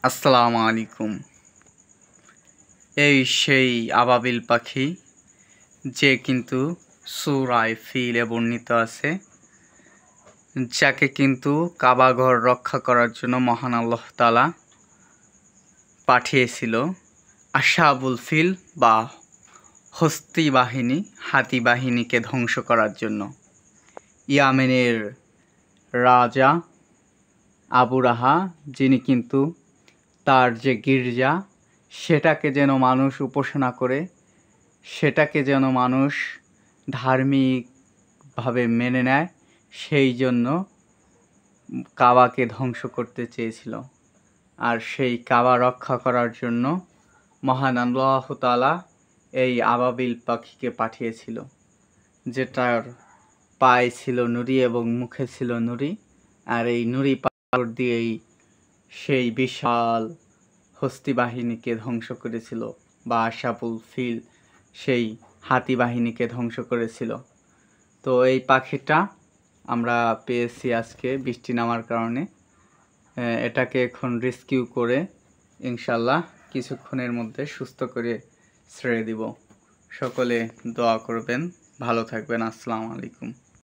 আসসালামু আলাইকুম। এই সেই আবাবিল পাখি যে কিন্তু সূরায়ে ফিলে বর্ণিত আছে, যাকে কিন্তু কাবা ঘর রক্ষা করার জন্য মহান আল্লাহ তাআলা পাঠিয়েছিল আসহাবুল ফিল বা হস্তি বাহিনী, হাতি বাহিনীকে ধ্বংস করার জন্য। ইয়ামেনের রাজা আবু রাহা, যিনি কিন্তু তার যে গির্জা সেটাকে যেন মানুষ উপাসনা করে, সেটাকে যেন মানুষ ধার্মিকভাবে মেনে নেয়, সেই জন্য কাবাকে ধ্বংস করতে চেয়েছিল। আর সেই কাবা রক্ষা করার জন্য মহান আল্লাহ তাআলা এই আবাবিল পাখিকে পাঠিয়েছিল, যেটার পায়ে ছিল নুড়ি এবং মুখে ছিল নুড়ি। আর এই নুড়ি পাথর দিয়েই সেই বিশাল হস্তি বাহিনীকে ধ্বংস করেছিল, বা আসহাবুল ফিল সেই হাতি বাহিনীকে ধ্বংস করেছিল। তো এই পাখিটা আমরা পেয়েছি আজকে বৃষ্টি নামার কারণে। এটাকে এখন রেস্কিউ করে ইনশাল্লাহ কিছুক্ষণের মধ্যে সুস্থ করে ছেড়ে দিব। সকলে দোয়া করবেন, ভালো থাকবেন। আসসালামু আলাইকুম।